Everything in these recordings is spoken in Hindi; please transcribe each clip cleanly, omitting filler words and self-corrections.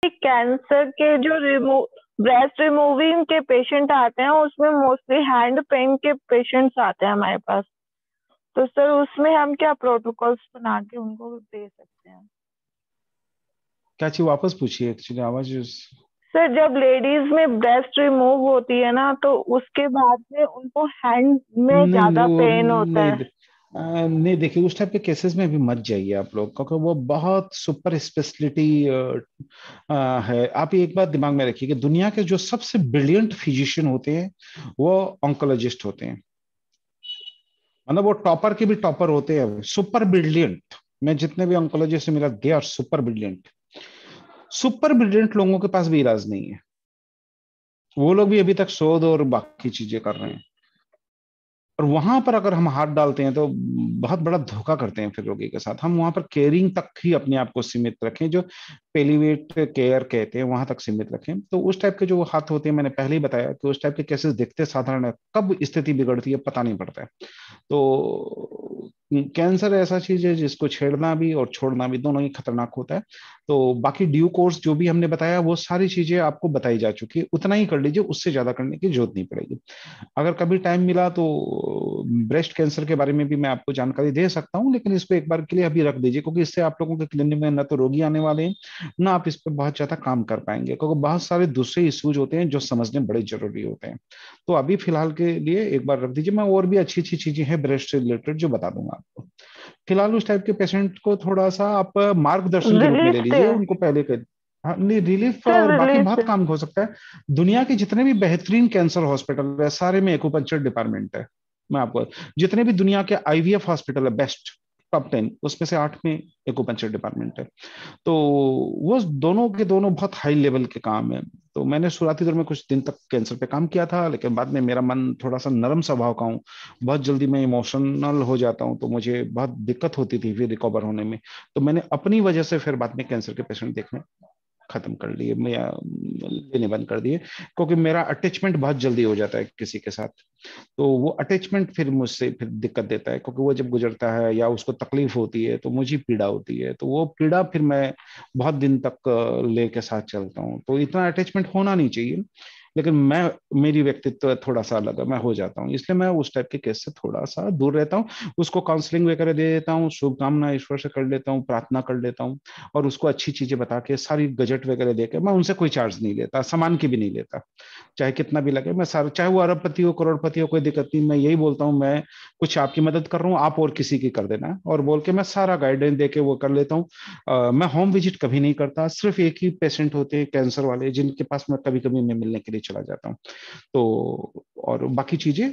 कैंसर के जो ब्रेस्ट रिमूविंग के पेशेंट आते हैं उसमें मोस्टली हैंड पेन के पेशेंट्स आते हैं हमारे पास। तो सर उसमें हम क्या प्रोटोकॉल्स बना के उनको दे सकते हैं? क्या चीज वापस पूछिए, एक्चुअली आवाज। सर जब लेडीज में ब्रेस्ट रिमूव होती है ना तो उसके बाद में उनको हैंड में नहीं ज्यादा पेन होता नहीं है। नहीं, देखिए उस टाइप के केसेस में भी मत जाइए आप लोग, क्योंकि वो बहुत सुपर स्पेशलिटी है। आप ये एक बात दिमाग में रखिए कि दुनिया के जो सबसे ब्रिलियंट फिजिशियन होते हैं वो ऑन्कोलॉजिस्ट होते हैं। मतलब वो टॉपर के भी टॉपर होते हैं, सुपर ब्रिलियंट। मैं जितने भी ऑन्कोलॉजिस्ट से मिला, they are super brilliant. Super brilliant लोगों के पास भी इलाज नहीं है। वो लोग भी अभी तक शोध और बाकी चीजें कर रहे हैं। और वहां पर अगर हम हाथ डालते हैं तो बहुत बड़ा धोखा करते हैं फिर रोगी के साथ। हम वहां पर केयरिंग तक ही अपने आप को सीमित रखें, जो पेलीवेट केयर कहते हैं वहां तक सीमित रखें। तो उस टाइप के जो हाथ होते हैं, मैंने पहले ही बताया कि उस टाइप के केसेस दिखते साधारण है, कब स्थिति बिगड़ती है पता नहीं पड़ता है। तो कैंसर ऐसा चीज है जिसको छेड़ना भी और छोड़ना भी दोनों ही खतरनाक होता है। तो बाकी ड्यू कोर्स जो भी हमने बताया वो सारी चीजें आपको बताई जा चुकी है, उतना ही कर लीजिए, उससे ज्यादा करने की जरूरत नहीं पड़ेगी। अगर कभी टाइम मिला तो ब्रेस्ट कैंसर के बारे में भी मैं आपको जानकारी दे सकता हूँ, लेकिन इसको एक बार के लिए अभी रख दीजिए, क्योंकि इससे आप लोगों के क्लिनिक में न तो रोगी आने वाले हैं, ना आप इस पर बहुत ज्यादा काम कर पाएंगे, क्योंकि बहुत सारे दूसरे इश्यूज होते हैं जो समझने बड़े जरूरी होते हैं। तो अभी फिलहाल के लिए एक बार रख दीजिए, मैं और भी अच्छी अच्छी चीजें हैं ब्रेस्ट से रिलेटेड जो बता दूंगा आपको। फिलहाल उस टाइप के पेशेंट को थोड़ा सा आप मार्गदर्शन के रूप में ले रिलीफ से? लीजिए, उनको पहले कर। हाँ नहीं, रिलीफ सर और बाकी रिलीफ बहुत से। काम हो सकता है। दुनिया के जितने भी बेहतरीन कैंसर हॉस्पिटल है सारे में एक्यूपंक्चर डिपार्टमेंट है। मैं आपको जितने भी दुनिया के आईवीएफ हॉस्पिटल है बेस्ट, टॉप 10 उसमें से 8 में एक्यूपंक्चर डिपार्टमेंट है। तो वो दोनों के दोनों बहुत हाई लेवल के काम है। तो मैंने शुरुआती दौर में कुछ दिन तक कैंसर पे काम किया था, लेकिन बाद में मेरा मन थोड़ा सा नरम स्वभाव का हूँ, बहुत जल्दी मैं इमोशनल हो जाता हूँ, तो मुझे बहुत दिक्कत होती थी फिर रिकवर होने में। तो मैंने अपनी वजह से फिर बाद में कैंसर के पेशेंट देखने खत्म कर लिए, मैं लेने बंद कर दिए, क्योंकि मेरा अटैचमेंट बहुत जल्दी हो जाता है किसी के साथ। तो वो अटैचमेंट फिर मुझसे फिर दिक्कत देता है, क्योंकि वो जब गुजरता है या उसको तकलीफ होती है तो मुझे पीड़ा होती है, तो वो पीड़ा फिर मैं बहुत दिन तक लेके साथ चलता हूँ। तो इतना अटैचमेंट होना नहीं चाहिए, लेकिन मैं, मेरी व्यक्तित्व थोड़ा सा अलग है, मैं हो जाता हूँ, इसलिए मैं उस टाइप के केस से थोड़ा सा दूर रहता हूँ। उसको काउंसलिंग वगैरह दे देता हूँ, शुभकामना ईश्वर से कर लेता हूँ, प्रार्थना कर लेता हूँ, और उसको अच्छी चीजें बता के सारी गजट वगैरह देकर मैं उनसे कोई चार्ज नहीं लेता, सामान की भी नहीं लेता, चाहे कितना भी लगे। मैं सारा, चाहे वो अरबपति हो करोड़पति हो, कोई दिक्कत नहीं, मैं यही बोलता हूँ मैं कुछ आपकी मदद कर रहा हूँ, आप और किसी की कर देना, और बोल के मैं सारा गाइडेंस दे के वो कर लेता हूँ। मैं होम विजिट कभी नहीं करता, सिर्फ एक ही पेशेंट होते हैं कैंसर वाले जिनके पास मैं कभी कभी मैं मिलने के लिए चला जाता हूँ। तो और बाकी चीजें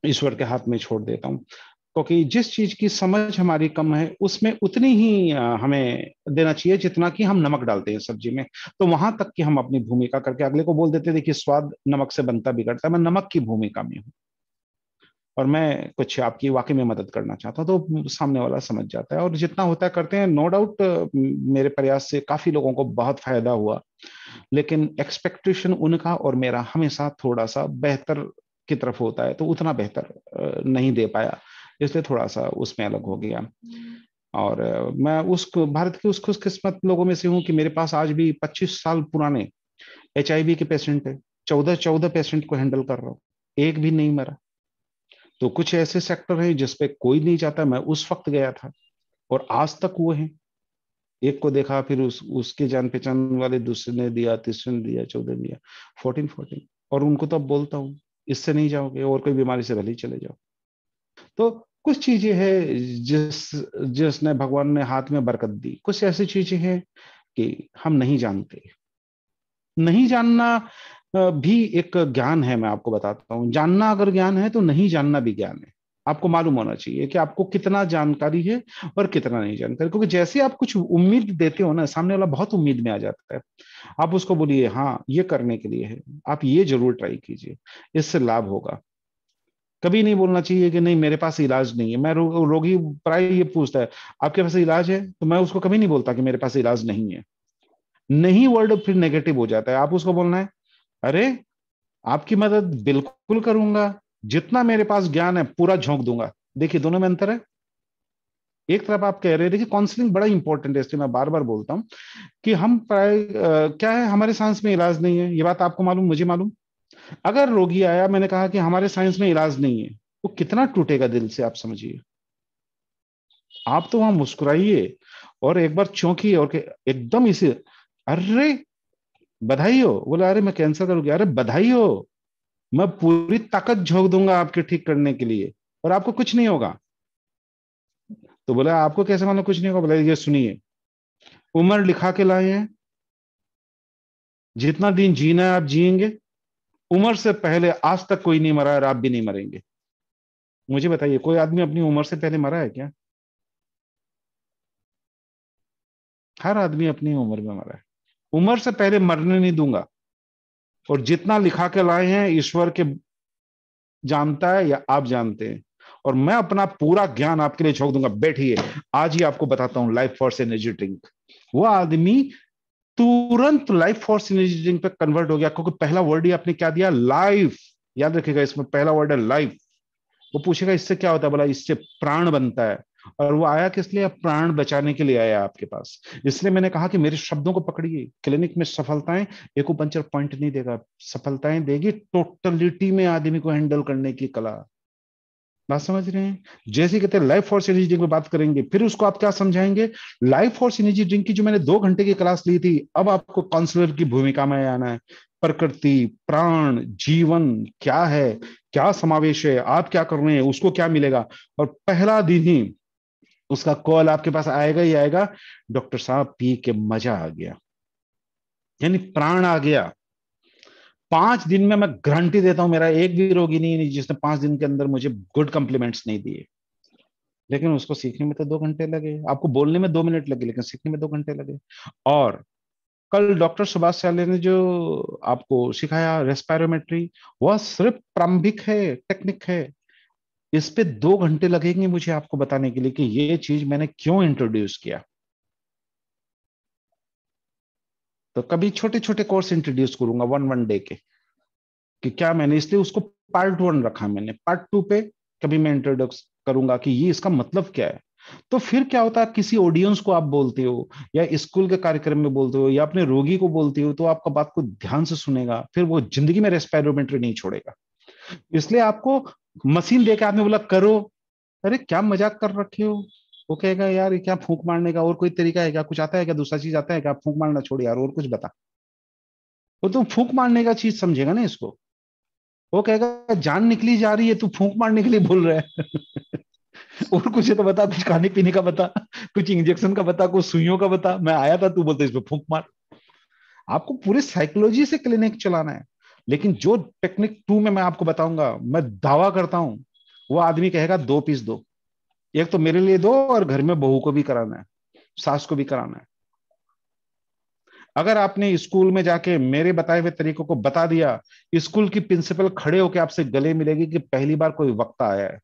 ईश्वर के हाथ में छोड़ देता हूँ, क्योंकि जिस चीज की समझ हमारी कम है उसमें उतनी ही हमें देना चाहिए जितना कि हम नमक डालते हैं सब्जी में। तो वहां तक कि हम अपनी भूमिका करके अगले को बोल देते हैं, देखिए स्वाद नमक से बनता बिगड़ता है, मैं नमक की भूमिका में हूँ और मैं कुछ आपकी वाकई में मदद करना चाहता हूँ, तो सामने वाला समझ जाता है, और जितना होता है करते हैं। नो डाउट मेरे प्रयास से काफी लोगों को बहुत फायदा हुआ, लेकिन एक्सपेक्टेशन उनका और मेरा हमेशा थोड़ा सा बेहतर की तरफ होता है, तो उतना बेहतर नहीं दे पाया, इसलिए थोड़ा सा उसमें अलग हो गया। और मैं उस भारत के उस खुशकिस्मत लोगों में से हूँ कि मेरे पास आज भी 25 साल पुराने HIV के पेशेंट है, 14 14 पेशेंट को हैंडल कर रहा हूँ, एक भी नहीं मरा। तो कुछ ऐसे सेक्टर हैं जिसपे कोई नहीं जाता, मैं उस वक्त गया था और आज तक वो है। एक को देखा, फिर उसके जान पहचान वाले दूसरे ने दिया, तीसरे ने दिया, 14 दिया, 14 14। और उनको तो अब बोलता हूँ इससे नहीं जाओगे और कोई बीमारी से भले ही चले जाओ। तो कुछ चीजें हैं जिसने भगवान ने हाथ में बरकत दी, कुछ ऐसी चीजें हैं कि हम नहीं जानते। नहीं जानना भी एक ज्ञान है, मैं आपको बताता हूँ। जानना अगर ज्ञान है तो नहीं जानना भी ज्ञान है। आपको मालूम होना चाहिए कि आपको कितना जानकारी है और कितना नहीं जानकारी, क्योंकि जैसे आप कुछ उम्मीद देते हो ना, सामने वाला बहुत उम्मीद में आ जाता है। आप उसको बोलिए हाँ ये करने के लिए है, आप ये जरूर ट्राई कीजिए, इससे लाभ होगा। कभी नहीं बोलना चाहिए कि नहीं मेरे पास इलाज नहीं है। मैं रोगी प्राय ये पूछता है आपके पास इलाज है, तो मैं उसको कभी नहीं बोलता कि मेरे पास इलाज नहीं है। नहीं वर्ड फिर नेगेटिव हो जाता है, आप उसको बोलना है अरे आपकी मदद बिल्कुल करूंगा, जितना मेरे पास ज्ञान है पूरा झोंक दूंगा। देखिए दोनों में अंतर है। एक तरफ आप कह रहे हैं, देखिए काउंसलिंग बड़ा इंपॉर्टेंट है, इसलिए मैं बार बार बोलता हूँ कि हम प्राय क्या है, हमारे साइंस में इलाज नहीं है, ये बात आपको मालूम, मुझे मालूम। अगर रोगी आया, मैंने कहा कि हमारे साइंस में इलाज नहीं है, वो कितना टूटेगा दिल से, आप समझिए। आप तो वहां मुस्कुराइए और एक बार चौंकिए और एकदम इसे, अरे बधाई हो, बोला अरे मैं कैंसर का रोगी, अरे बधाई हो, मैं पूरी ताकत झोंक दूंगा आपके ठीक करने के लिए, और आपको कुछ नहीं होगा। तो बोला आपको कैसे मालूम कुछ नहीं होगा? बोला ये सुनिए, उम्र लिखा के लाए हैं, जितना दिन जीना है आप जिएंगे, उम्र से पहले आज तक कोई नहीं मरा है और आप भी नहीं मरेंगे। मुझे बताइए, कोई आदमी अपनी उम्र से पहले मरा है क्या? हर आदमी अपनी उम्र में मरा है। उम्र से पहले मरने नहीं दूंगा। और जितना लिखा के लाए हैं, ईश्वर के जानता है या आप जानते हैं, और मैं अपना पूरा ज्ञान आपके लिए झोंक दूंगा। बैठिए, आज ही आपको बताता हूं लाइफ फोर्स एनर्जी ड्रिंक। वो आदमी तुरंत लाइफ फोर्स एनर्जी ड्रिंक पे कन्वर्ट हो गया, क्योंकि पहला वर्ड ही आपने क्या दिया, लाइफ। याद रखिएगा, इसमें पहला वर्ड है लाइफ। वो पूछेगा इससे क्या होता है, बोला इससे प्राण बनता है। और वो आया किस लिए? प्राण बचाने के लिए आया आपके पास। इसलिए मैंने कहा कि मेरे शब्दों को पकड़िए। क्लिनिक में सफलताएं एक्यूपंक्चर पॉइंट नहीं देगा, सफलताएं देगी टोटलिटी में आदमी को हैंडल करने की कला। बात समझ रहे हैं? जैसे कहते हैं लाइफ फोर्स एनर्जी ड्रिंक में बात करेंगे, फिर उसको आप क्या समझाएंगे? लाइफ फोर्स एनर्जी ड्रिंक की जो मैंने 2 घंटे की क्लास ली थी, अब आपको काउंसलर की भूमिका में आना है। प्रकृति, प्राण, जीवन क्या है, क्या समावेश है, आप क्या कर रहे हैं, उसको क्या मिलेगा। और पहला दिन ही उसका कॉल आपके पास आएगा ही आएगा, डॉक्टर साहब पी के मजा आ गया, यानी प्राण आ गया। 5 दिन में मैं गारंटी देता हूं, मेरा एक भी रोगी नहीं जिसने 5 दिन के अंदर मुझे गुड कॉम्प्लीमेंट्स नहीं दिए। लेकिन उसको सीखने में तो 2 घंटे लगे, आपको बोलने में 2 मिनट लगे, लेकिन सीखने में 2 घंटे लगे। और कल डॉक्टर सुभाष चाले ने जो आपको सिखाया रेस्पायरोमेट्री, वह सिर्फ प्रारंभिक है, टेक्निक है। इस पे 2 घंटे लगेंगे मुझे आपको बताने के लिए कि ये चीज मैंने क्यों इंट्रोड्यूस किया। तो कभी छोटे छोटे कोर्स इंट्रोड्यूस करूंगा, वन वन डे के, कि क्या मैंने, इसलिए उसको पार्ट 1 रखा। मैंने पार्ट 2 पे कभी मैं इंट्रोडक्स करूंगा कि ये इसका मतलब क्या है। तो फिर क्या होता है, किसी ऑडियंस को आप बोलते हो या स्कूल के कार्यक्रम में बोलते हो या अपने रोगी को बोलते हो, तो आपका बात को ध्यान से सुनेगा, फिर वो जिंदगी में रेस्पायरोमेट्री नहीं छोड़ेगा। इसलिए आपको मशीन देके आपने बोला करो, अरे क्या मजाक कर रखे हो, वो कहेगा यार ये क्या फूंक मारने का, और कोई तरीका है क्या, कुछ आता है क्या, दूसरा चीज आता है क्या, फूंक मारना छोड़ यार और कुछ बता। वो तो फूंक मारने का चीज समझेगा ना इसको। वो कहेगा जान निकली जा रही है, तू फूंक मारने के लिए बोल रहा है। और कुछ है तो बता, कुछ खाने पीने का बता, कुछ इंजेक्शन का बता, कुछ सुइयों का बता, मैं आया था तू बोलते इसमें फूंक मार। आपको पूरे साइकोलॉजी से क्लिनिक चलाना है। लेकिन जो टेक्निक 2 में मैं आपको बताऊंगा, मैं दावा करता हूं, वो आदमी कहेगा 2 पीस दो, एक तो मेरे लिए दो और घर में बहू को भी कराना है, सास को भी कराना है। अगर आपने स्कूल में जाके मेरे बताए हुए तरीकों को बता दिया, स्कूल की प्रिंसिपल खड़े होकर आपसे गले मिलेगी कि पहली बार कोई वक्ता आया है।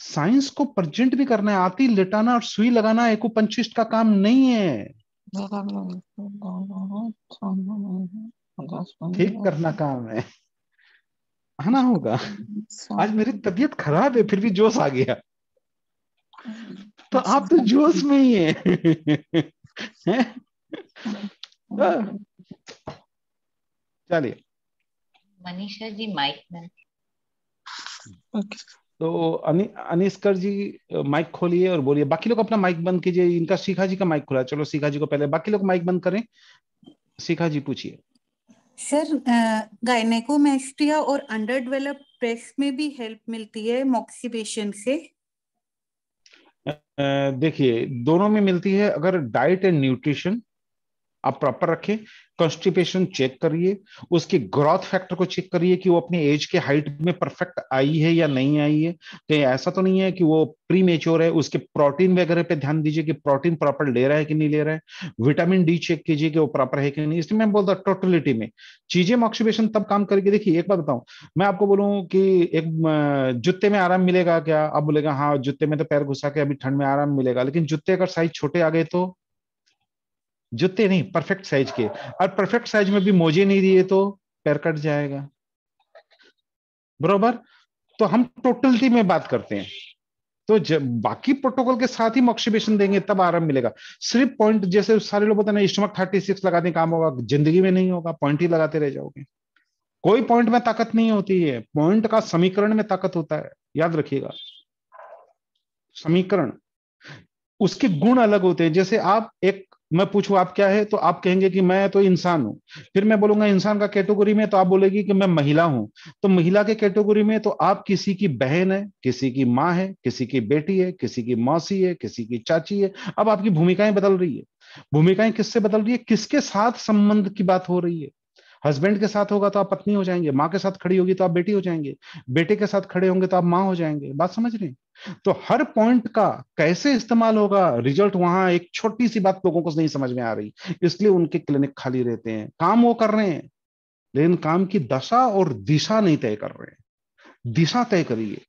साइंस को प्रेजेंट भी करना है, आती लेटाना और सुई लगाना एक्यूपंक्चरिस्ट का काम नहीं है, ठीक करना काम है ना होगा। आज मेरी तबीयत खराब है फिर भी जोश आ गया, तो आप तो जोश में ही है। हैं? चलिए, मनीषा जी माइक में। तो अनिष्कर जी माइक खोलिए और बोलिए, बाकी लोग अपना माइक बंद कीजिए। इनका शिखा जी का माइक खुला है, चलो शिखा जी को पहले, बाकी लोग माइक बंद करें। शिखा जी पूछिए। सर, गायनेकोमेस्टिया और अंडर डेवलप ब्रेस्ट में भी हेल्प मिलती है मॉक्सिपेशन से? देखिए, दोनों में मिलती है, अगर डाइट एंड न्यूट्रिशन आप प्रॉपर रखें। कॉन्स्टिपेशन चेक करिए, उसकी ग्रोथ फैक्टर को चेक करिए कि वो अपनी एज के हाइट में परफेक्ट आई है या नहीं आई है। कहीं ऐसा तो नहीं है कि वो प्री मेच्योर है। उसके प्रोटीन वगैरह पे ध्यान दीजिए कि प्रोटीन प्रॉपर ले रहा है कि नहीं ले रहा है। विटामिन डी चेक कीजिए कि वो प्रॉपर है कि नहीं। इसलिए मैं बोलता टोटलिटी में चीजें ऑक्सीडेशन तब काम करेगी। देखिए एक बात बताऊं, मैं आपको बोलूं कि एक जूते में आराम मिलेगा क्या, आप बोलेगा हाँ जूते में तो पैर घुसा के अभी ठंड में आराम मिलेगा, लेकिन जूते अगर साइज छोटे आ गए तो, जूते नहीं परफेक्ट साइज के, और परफेक्ट साइज में भी मोजे नहीं दिए तो पैर कट जाएगा, बरोबर। तो हम टोटलिटी में बात करते हैं। तो जब बाकी प्रोटोकॉल के साथ ही मॉक्सिबेशन देंगे तब आराम मिलेगा। सिर्फ पॉइंट, जैसे सारे लोग बताते हैं स्टमक 36 लगाने काम होगा, जिंदगी में नहीं होगा, पॉइंट ही लगाते रह जाओगे। कोई पॉइंट में ताकत नहीं होती है, पॉइंट का समीकरण में ताकत होता है, याद रखिएगा। समीकरण, उसके गुण अलग होते हैं। जैसे आप एक, मैं पूछूं आप क्या है, तो आप कहेंगे कि मैं तो इंसान हूं। फिर मैं बोलूंगा इंसान का कैटेगरी में, तो आप बोलेगी कि मैं महिला हूं। तो महिला के कैटेगरी में तो आप किसी की बहन है, किसी की माँ है, किसी की बेटी है, किसी की मौसी है, किसी की चाची है। अब आपकी भूमिकाएं बदल रही है। भूमिकाएं किससे बदल रही है, किसके साथ संबंध की बात हो रही है। हस्बैंड के साथ होगा तो आप पत्नी हो जाएंगे, माँ के साथ खड़ी होगी तो आप बेटी हो जाएंगे, बेटे के साथ खड़े होंगे तो आप माँ हो जाएंगे। बात समझ रहे हैं? तो हर पॉइंट का कैसे इस्तेमाल होगा, रिजल्ट वहां, एक छोटी सी बात लोगों को नहीं समझ में आ रही, इसलिए उनके क्लिनिक खाली रहते हैं। काम वो कर रहे हैं, लेकिन काम की दशा और दिशा नहीं तय कर रहे हैं। दिशा तय करिए।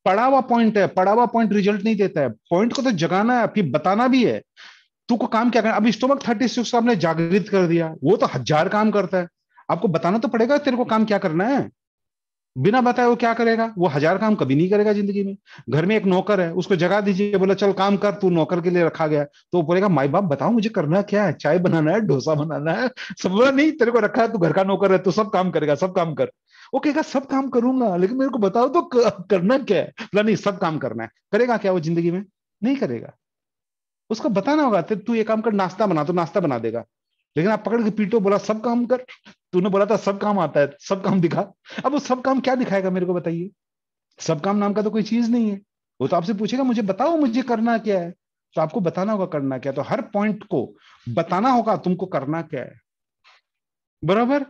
पड़ा हुआ पॉइंट है, पड़ा हुआ पॉइंट रिजल्ट नहीं देता है, पॉइंट को तो जगाना है, फिर बताना भी है तू को काम क्या करना। अब स्टोमक 36 आपने जागृत कर दिया, वो तो 1000 काम करता है। आपको बताना तो पड़ेगा तेरे को काम क्या करना है। बिना बताए वो क्या करेगा, वो 1000 काम कभी नहीं करेगा जिंदगी में। घर में एक नौकर है, उसको जगा दीजिए, बोला चल काम कर, तू नौकर के लिए रखा गया, तो वो बोलेगा माई बाप बताओ मुझे करना क्या है, चाय बनाना है, डोसा बनाना है। सब बोला नहीं, तेरे को रखा है, तू घर का नौकर है, तो सब काम करेगा, सब काम कर। वो कहेगा सब काम करूंगा, लेकिन मेरे को बताओ तो करना क्या है। बोला नहीं, सब काम करना है। करेगा क्या वो जिंदगी में? नहीं करेगा। उसको बताना होगा तू ये काम कर, नाश्ता बना, तो नाश्ता बना देगा। लेकिन आप पकड़ के पीटो, बोला सब काम कर, तूने बोला था सब काम आता है, सब काम दिखा। अब वो सब काम क्या दिखाएगा मेरे को बताइए? सब काम नाम का तो कोई चीज नहीं है। वो तो आपसे पूछेगा मुझे बताओ मुझे करना क्या है, तो आपको बताना होगा करना क्या है। तो हर पॉइंट को बताना होगा तुमको करना क्या है, बराबर।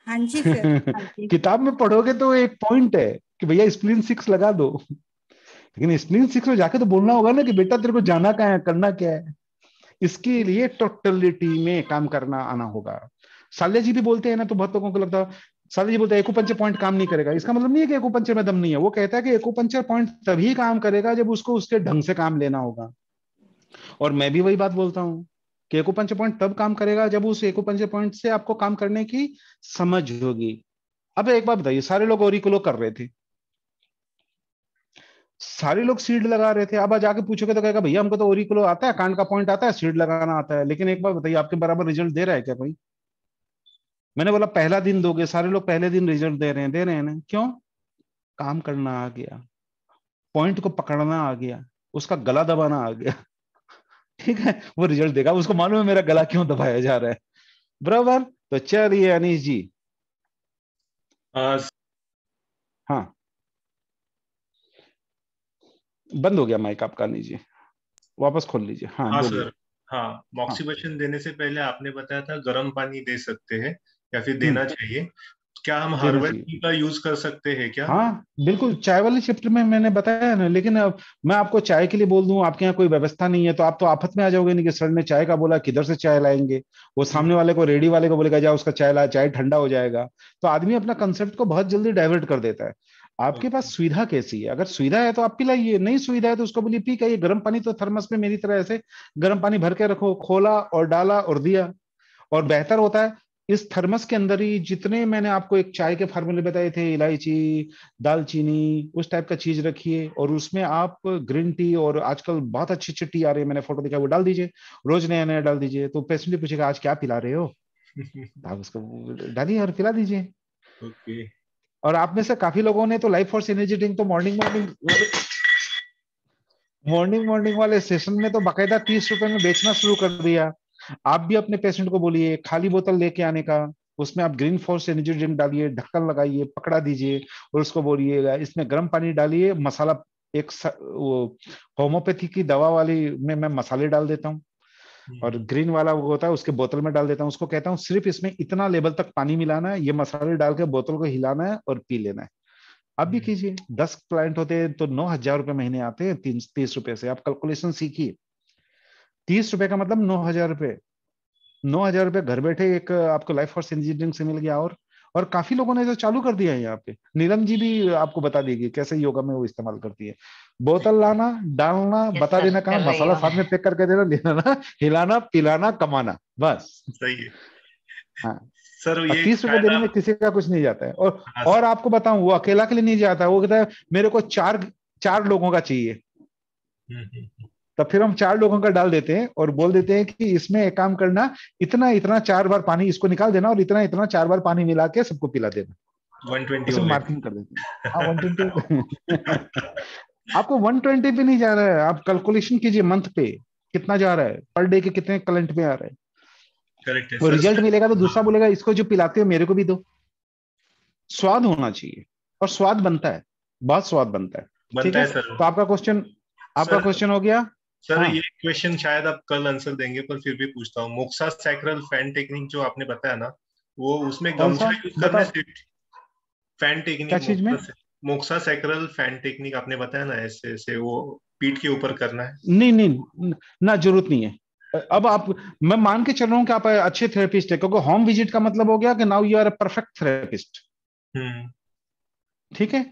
हाँ जी सर, हाँ जी। किताब में पढ़ोगे तो एक पॉइंट है कि भैया स्प्लीन 6 लगा दो, लेकिन स्प्लीन 6 में जाके तो बोलना होगा ना कि बेटा तेरे को जाना क्या है, करना क्या है। इसके लिए टोटलिटी में काम करना आना होगा। साल्या जी भी बोलते हैं ना, तो बहुत लोगों को लगता है साल्या जी बोलते हैं एक्यूपंक्चर पॉइंट काम नहीं करेगा। इसका मतलब नहीं है कि एक्यूपंक्चर में दम नहीं है, वो कहता है कि एक्यूपंक्चर पॉइंट तभी काम करेगा जब उसको उसके ढंग से काम लेना होगा। और मैं भी वही बात बोलता हूं कि एक्यूपंक्चर पॉइंट तब काम करेगा जब उस एक्यूपंक्चर पॉइंट से आपको काम करने की समझ होगी। अब एक बात बताइए, सारे लोग ओरिकुलो कर रहे थे, सारे लोग सीड लगा रहे थे। अब आज जाके पूछोगे तो कहेगा भैया हमको तो ओरिकुलो आता है, कांड का पॉइंट आता है, सीड लगाना आता है। लेकिन एक बार बताइए, आपके बराबर रिजल्ट दे रहा है क्या कोई? मैंने बोला पहला दिन दोगे, सारे लोग पहले दिन रिजल्ट दे रहे हैं, दे रहे हैं ना? क्यों? काम करना आ गया, पॉइंट को पकड़ना आ गया, उसका गला दबाना आ गया। ठीक है, वो रिजल्ट देगा, उसको मालूम है मेरा गला क्यों दबाया जा रहा है, बराबर। तो चलिए अनीश जी। हाँ, बंद हो गया माइक आपका अनीश जी, वापस खोल लीजिए। हाँ हाँ बोलिए। सर। हाँ, हाँ। मॉक्सिबेशन देने से पहले आपने बताया था गर्म पानी दे सकते हैं या फिर देना हम्म। चाहिए। क्या हम देना हर्बल चाहिए। टी का यूज कर सकते हैं क्या? हाँ बिल्कुल, चाय वाले चैप्टर में मैंने बताया ना। लेकिन अब मैं आपको चाय के लिए बोल दूं, आपके यहाँ कोई व्यवस्था नहीं है, तो आप तो आफत में आ जाओगे नहीं कि सर ने चाय का बोला, किधर से चाय लाएंगे। वो सामने वाले को, रेडी वाले को बोलेगा जाओ उसका चाय ला, चाय ठंडा हो जाएगा। तो आदमी अपना कंसेप्ट को बहुत जल्दी डाइवर्ट कर देता है। आपके पास सुविधा कैसी है? अगर सुविधा है तो आप पिलाइए, नहीं सुविधा है तो उसको बोलिए पी के आइए। गर्म पानी तो थर्मस में मेरी तरह ऐसे गर्म पानी भर के रखो, खोला और डाला और दिया। और बेहतर होता है इस थर्मस के अंदर ही जितने मैंने आपको एक चाय के फार्मूले बताए थे, इलायची, दालचीनी, उस टाइप का चीज रखिए, और उसमें आप ग्रीन टी, और आजकल बहुत अच्छी अच्छी टी आ रही है, मैंने फोटो दिखा, वो डाल दीजिए। रोज नया नया डाल दीजिए, तो पेशेंट भी पूछेगा आज क्या पिला रहे हो, तो आप उसको डालिए और पिला दीजिए। ओके। और आप में से काफी लोगों ने तो लाइफ फोर्स एनर्जी ड्रिंक तो मॉर्निंग मॉर्निंग मॉर्निंग मॉर्निंग वाले सेशन में तो बाकायदा 30 रुपए में बेचना शुरू कर दिया। आप भी अपने पेशेंट को बोलिए खाली बोतल लेके आने का, उसमें आप ग्रीन फोर्स एनर्जी ड्रिंक डालिए, ढक्कन लगाइए, पकड़ा दीजिए, और उसको बोलिएगा इसमें गर्म पानी डालिए, मसाला, वो होम्योपैथी की दवा वाली में मैं मसाले डाल देता हूँ, और ग्रीन वाला वो होता है उसके बोतल में डाल देता हूँ। उसको कहता हूँ सिर्फ इसमें इतना लेवल तक पानी मिलाना है, ये मसाले डाल के बोतल को हिलाना है और पी लेना है। आप भी कीजिए। 10 क्लाइंट होते हैं तो 9,000 रुपए महीने आते हैं, 30 रुपए से आप कैलकुलेशन सीखिए। 30 रुपए का मतलब 9,000 रुपए। 9,000 रुपए घर बैठे एक आपको लाइफ फोर्स इंजीनियरिंग से मिल गया। और काफी लोगों ने तो चालू कर दिया है यहाँ पे। नीलम जी भी आपको बता देगी कैसे योगा में वो इस्तेमाल करती है। बोतल लाना, डालना, यस बता सर, देना कर कहाँ, रही मसाला हूँ। साथ में पैक करके देना, लेना, हिलाना, पिलाना, कमाना, बस। सही है। हाँ। सर और ये 30 रुपए शायद देने में आप, किसी का कुछ नहीं जाता है। हाँ और सर। आपको बताऊं, वो अकेला के लिए नहीं जाता है, वो कहता है मेरे को चार चार लोगों का चाहिए। तब फिर हम 4 लोगों का डाल देते हैं और बोल देते हैं कि इसमें एक काम करना, इतना इतना 4 बार पानी इसको निकाल देना और इतना इतना 4 बार पानी मिला के सबको पिला देना। 120 उसमें हो गए। मार्किंग कर देते हैं। हाँ 120। आपको 120 पे नहीं जा रहा है, आप कैलकुलेशन कीजिए मंथ पे कितना जा रहा है, पर डे के कितने क्लाइंट में आ रहा है। करेक्ट है वो सर। रिजल्ट मिलेगा तो दूसरा हाँ, बोलेगा इसको जो पिलाते हो मेरे को भी दो। स्वाद होना चाहिए, और स्वाद बनता है, बहुत स्वाद बनता है। ठीक बनता है, है सर। तो आपका सर क्वेश्चन हो गया। सर हाँ ये क्वेश्चन शायद आप कल आंसर देंगे, पर फिर भी पूछता हूँ। मोक्सा सैक्रल फैन टेक्निक जो आपने बताया ना, वो उसमें कौन सा गमछा यूज करना बताओ, है सिर्फ? फैन क्या टेक्निक, चीज में? मोक्सा सैक्रल फैन टेक्निक आपने बताया ना, ऐसे ऐसे वो पीठ के ऊपर करना है। नहीं नहीं, ना जरूरत नहीं है। अब आप, मैं मान के चल रहा हूँ कि आप अच्छे थेरेपिस्ट है, क्योंकि होम विजिट का मतलब हो गया कि now you are a perfect therapist. Hmm. ठीक है,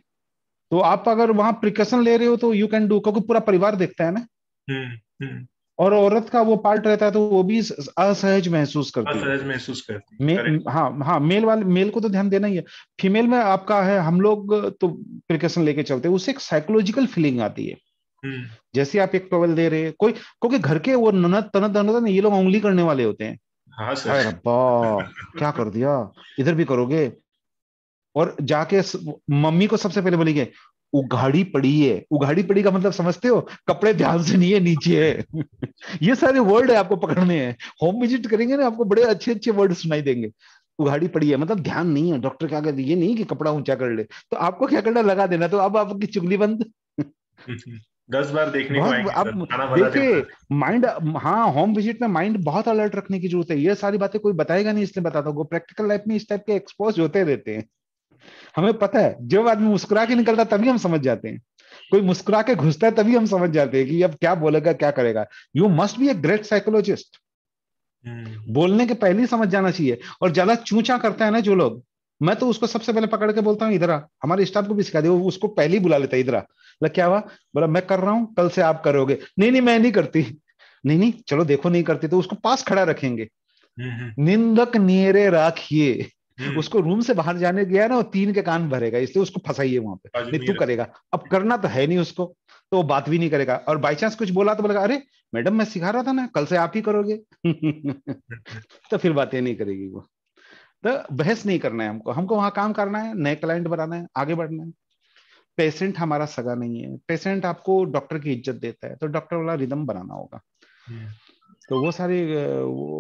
तो आप अगर वहां प्रिकॉशन ले रहे हो तो यू कैन डू, क्योंकि पूरा परिवार देखता है ना, हम्म। हम्म। और औरत का वो पार्ट रहता है तो वो भी असहज महसूस करती है। असहज महसूस करती है, करेक्ट। हाँ हाँ, मेल को तो ध्यान देना ही है। फीमेल में आपका है, हम लोग तो प्रिकॉशन लेके चलते हैं, उससे एक साइकोलॉजिकल फीलिंग आती है। हम्म। जैसे आप एक टॉवेल दे रहे हैं कोई, क्योंकि घर के वो ननद तनद ननद ये लोग उंगली करने वाले होते हैं। हाँ सर। हाय रब्बा, क्या कर दिया, इधर भी करोगे। और जाके मम्मी को सबसे पहले बोलेंगे उघाड़ी पड़ी है। उघाड़ी पड़ी का मतलब समझते हो, कपड़े ध्यान से नहीं है, नीचे है। ये सारे वर्ड है आपको पकड़ने हैं। होम विजिट करेंगे ना, आपको बड़े अच्छे अच्छे वर्ड सुनाई देंगे। उघाड़ी पड़ी है मतलब ध्यान नहीं है, डॉक्टर क्या कहते, ये नहीं कि कपड़ा ऊंचा कर ले, तो आपको क्या करना, लगा देना, तो अब आपकी चुगली बंद। 10 बार देखने को बहुत आएंगे आप सर, खाना बनाते देखिए, वक्त। माइंड, हाँ होम विजिट में माइंड बहुत अलर्ट रखने की जरूरत है। ये सारी बातें कोई बताएगा नहीं, इसलिए बताता हूँ, प्रैक्टिकल लाइफ में इस टाइप के एक्सपोज होते रहते हैं। हमें पता है, जब आदमी मुस्कुरा के निकलता है तभी हम समझ जाते हैं। कोई मुस्कुरा के घुसता है तभी हम समझ जाते हैं कि अब क्या बोलेगा क्या करेगा। You must be a great psychologist. Hmm. बोलने के पहले ही समझ जाना चाहिए। और ज्यादा चूचा करता है ना जो लोग, मैं तो उसको सबसे पहले पकड़ के बोलता हूँ इधर आ। हमारे स्टाफ को भी सिखा दे, वो उसको पहले ही बुला लेता है, इधर आ। बोला क्या हुआ, बोला मैं कर रहा हूँ, कल से आप करोगे। नहीं नहीं मैं नहीं करती। नहीं नहीं चलो देखो नहीं करती, तो उसको पास खड़ा रखेंगे। हम्म। निंदक नियरे राखिए। हम्म। उसको रूम से बाहर जाने गया ना, वो 3 के कान भरेगा, इसलिए उसको फंसाइए वहां पे। बाजू नहीं में तू ये करेगा, अब करना तो है नहीं उसको, तो वो बात भी नहीं करेगा। और बाई चांस कुछ बोला तो बोलेगा अरे मैडम मैं सिखा रहा था ना, कल से आप ही करोगे। तो फिर बातें नहीं करेगी वो। तो बहस नहीं करना है हमको, हमको वहां काम करना है, नए क्लाइंट बनाना है, आगे बढ़ना है। पेशेंट हमारा सगा नहीं है, पेशेंट आपको डॉक्टर की इज्जत देता है, तो डॉक्टर वाला रिदम बनाना होगा। हम्म। तो वो सारी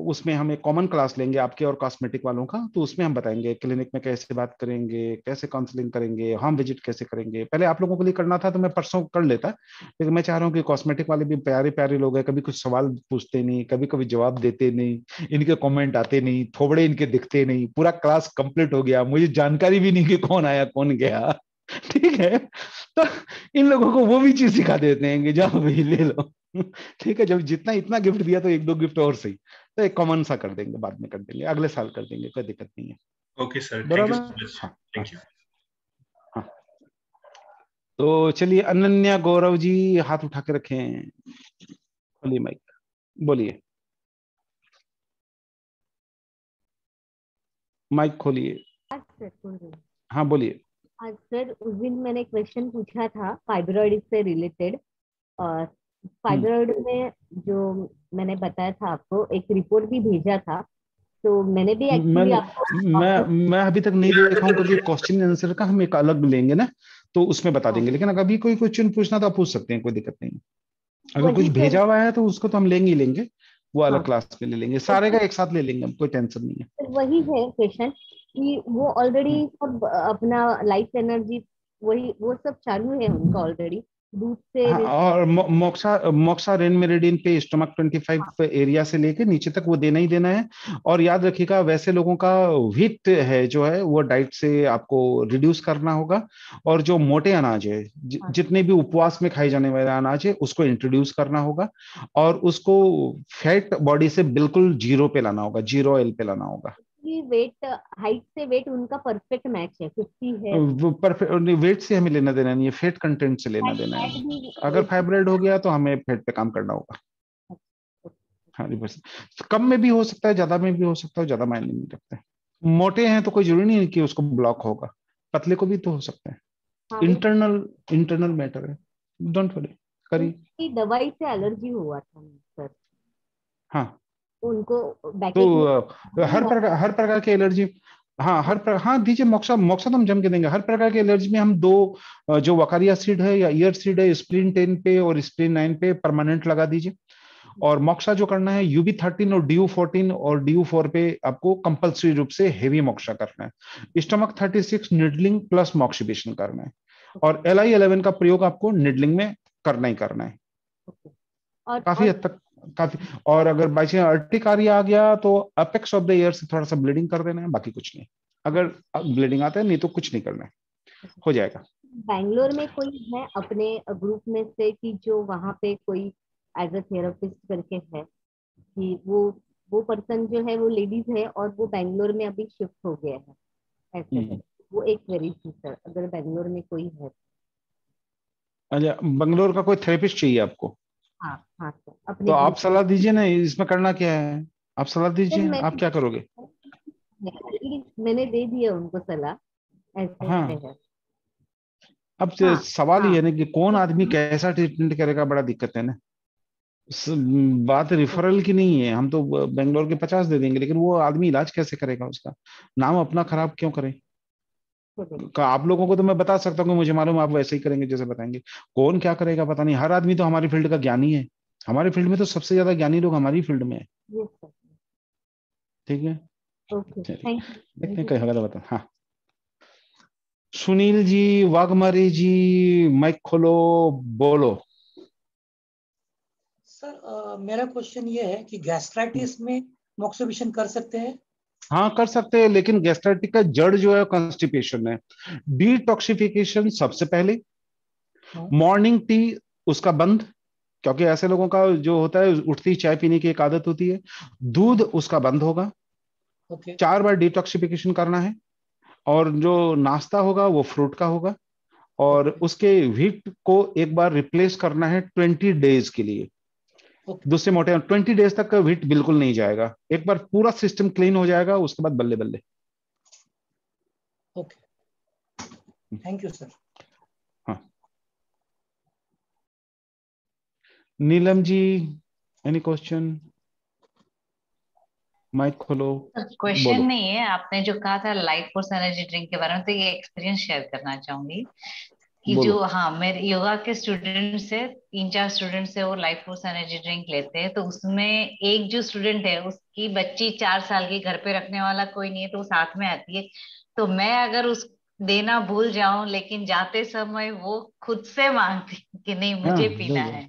उसमें हम एक कॉमन क्लास लेंगे आपके और कॉस्मेटिक वालों का, तो उसमें हम बताएंगे क्लिनिक में कैसे बात करेंगे, कैसे काउंसलिंग करेंगे, होम विजिट कैसे करेंगे। पहले आप लोगों के लिए करना था तो मैं परसों कर लेता, लेकिन मैं चाह रहा हूँ कि कॉस्मेटिक वाले भी प्यारे प्यारे लोग हैं, कभी कुछ सवाल पूछते नहीं, कभी कभी जवाब देते नहीं, इनके कमेंट आते नहीं, थोबड़े इनके दिखते नहीं, पूरा क्लास कंप्लीट हो गया, मुझे जानकारी भी नहीं कि कौन आया कौन गया। ठीक है, तो इन लोगों को वो भी चीज सिखा देते हैं कि जाओ भाई ले लो। ठीक है, जब जितना इतना गिफ्ट दिया तो एक दो गिफ्ट और सही, तो एक कॉमन सा कर देंगे, बाद में कर देंगे, अगले साल कर देंगे, कोई दिक्कत नहीं है। ओके सर, थैंक यू बराबर। So much. हाँ हाँ थैंक यू। हाँ। तो चलिए, अनन्या गौरव जी हाथ उठा के रखें, खोलिए माइक, बोलिए, माइक खोलिए। आज सर सुन रही हूँ। हाँ बोलिए। आज सर उस दिन मैंने क्वेश्चन पूछा था फाइब्रॉइड से रिलेटेड, और हम्म, फाइब्रॉइड में जो मैंने बताया था आपको, एक रिपोर्ट भी भेजा था, तो मैंने भी एक्चुअली मैंने आपको मैं आपको मैं अभी तक नहीं देखा हूँ, क्योंकि क्वेश्चन आंसर का हम एक अलग लेंगे ना, तो उसमें बता हाँ, देंगे। लेकिन अगर अभी कोई क्वेश्चन पूछना तो आप पूछ सकते हैं, कोई दिक्कत नहीं है। अगर कुछ वही सर। भेजा हुआ है तो उसको तो हम लेंगे ही लेंगे, वो अलग हाँ, क्लास में ले लेंगे, सारे का वही एक साथ ले लेंगे, हम कोई टेंशन नहीं है। सर, वही है क्वेश्चन कि वो हम्म। ऑलरेडी सब अपना लाइफ एनर्जी, वही वो सब चालू है उनका ऑलरेडी, दूध से हाँ, और मोक्सा मोक्सा रेन मेरिडियन पे स्टमक हाँ, 25 एरिया से लेके नीचे तक वो देना ही देना है। और याद रखिएगा, वैसे लोगों का व्हीट है जो है वो डाइट से आपको रिड्यूस करना होगा। और जो मोटे अनाज है, हाँ, जितने भी उपवास में खाए जाने वाले अनाज है, उसको इंट्रोड्यूस करना होगा। और उसको फैट बॉडी से बिल्कुल जीरो पे लाना होगा, जीरो ऑयल पे लाना होगा। कि वेट, हाइट से वेट उनका परफेक्ट मैच है, 50 है। वो परफेक्ट, वेट से हमें लेना देना नहीं है, फेट कंटेंट से लेना फैट देना फैट है। भी अगर 80। फाइब्रोइड हो गया तो हमें फेट पे काम करना होगा। 100%। कम में भी हो सकता है, ज्यादा में भी हो सकता है, ज्यादा मायने नहीं रखता है। मोटे हैं तो कोई जरूरी नहीं है कि उसको ब्लॉक होगा, पतले को भी तो हो सकता है। हाँ, इंटरनल इंटरनल मैटर है, डोंट वरी, करिए। उनकी दवाई से एलर्जी हुआ था सर, हाँ उनको तो बैकेक में हर प्रकार की एलर्जी, हाँ हाँ दीजिए, मोक्सा मोक्सा तो हम जम के देंगे। हर प्रकार की एलर्जी में हम दो जो वकारिया सीड है या ईयर सीड है, स्प्लिन 10 पे और स्प्लिन 9 पे परमानेंट लगा दीजिए। और मोक्सा जो करना है यूबी 13 और डीयू 14 और डीयू 4 पे आपको कंपल्सरी रूप से हेवी मोक्सा करना है। स्टमक 36 निडलिंग प्लस मॉक्सिबेशन करना है। और LI11 का प्रयोग आपको निडलिंग में करना ही करना है, काफी हद तक काफी। और अगर बाई चांस अर्टिकारिया आ गया तो अपेक्स ऑफ द ईयर से थोड़ा सा ब्लीडिंग कर देना है, बाकी कुछ नहीं। अगर ब्लीडिंग आता है, नहीं तो कुछ नहीं करना है, हो जाएगा। बैंगलोर में कोई है अपने ग्रुप में से कि जो वहाँ पे कोई एज अ थेरेपिस्ट करके है, कि वो पर्सन जो है वो लेडीज है और वो बैंगलोर में अभी शिफ्ट हो गया है ऐसे है। वो एक क्वेरी थी सर, अगर बैंगलोर में कोई है। अच्छा, बंगलोर का कोई थेरेपिस्ट चाहिए आपको? हाँ हाँ सर, तो अपने आप ग्रुप सलाह दीजिए ना, इसमें करना क्या है, आप सलाह सर। दीजिए, आप क्या करोगे? मैंने दे दिया उनको सलाह, ऐसे हाँ, है। अब हाँ सवाल ये हाँ है ना कि कौन आदमी कैसा ट्रीटमेंट करेगा, बड़ा दिक्कत है ना। स- बात रिफरल की नहीं है, हम तो बेंगलोर के 50 दे देंगे, लेकिन वो आदमी इलाज कैसे करेगा, उसका नाम अपना खराब क्यों करें? आप लोगों को तो मैं बता सकता हूँ कि मुझे मालूम है, आप वैसे ही करेंगे जैसे बताएंगे। कौन क्या करेगा पता नहीं, हर आदमी तो हमारी फील्ड का ज्ञानी है। हमारे फील्ड में तो सबसे ज्यादा ज्ञानी लोग हमारी फील्ड में है। Yes sir. ठीक है, ओके, चलिए थैंक देखते हैं यू। कहीं होगा तो बता। हाँ, सुनील जी, वाघमारी जी, माइक खोलो, बोलो। सर मेरा क्वेश्चन ये है कि गैस्ट्राइटिस में मॉक्सिबेशन कर सकते हैं? हाँ कर सकते हैं, लेकिन गैस्ट्राइटिस का जड़ जो है कॉन्स्टिपेशन है। डिटॉक्सिफिकेशन सबसे पहले, हाँ, मॉर्निंग टी उसका बंद, क्योंकि ऐसे लोगों का जो होता है उठती ही चाय पीने की एक आदत होती है। दूध उसका बंद होगा, ओके 4 बार डिटॉक्सिफिकेशन करना है। और जो नाश्ता होगा वो फ्रूट का होगा। और ओके उसके व्हीट को एक बार रिप्लेस करना है 20 डेज के लिए। ओके दूसरे मोटे 20 डेज तक व्हीट बिल्कुल नहीं जाएगा, एक बार पूरा सिस्टम क्लीन हो जाएगा, उसके बाद बल्ले बल्ले। Okay, thank you sir. हाँ, Neelam ji, any question? Mic खोलो, क्वेश्चन बोलो। नहीं है, आपने जो कहा था लाइफ फोर्स एनर्जी ड्रिंक के बारे में, तो ये एक्सपीरियंस शेयर करना चाहूंगी कि बोलो। जो, हाँ, मेरे योगा के स्टूडेंट से 3-4 स्टूडेंट से वो लाइफ फोर्स एनर्जी ड्रिंक लेते हैं, तो उसमें एक जो स्टूडेंट है उसकी बच्ची 4 साल की, घर पे रखने वाला कोई नहीं है, तो वो साथ में आती है। तो मैं अगर उस देना भूल जाऊं, लेकिन जाते समय वो खुद से मांगती है कि नहीं हाँ मुझे पीना बिल्कुल है,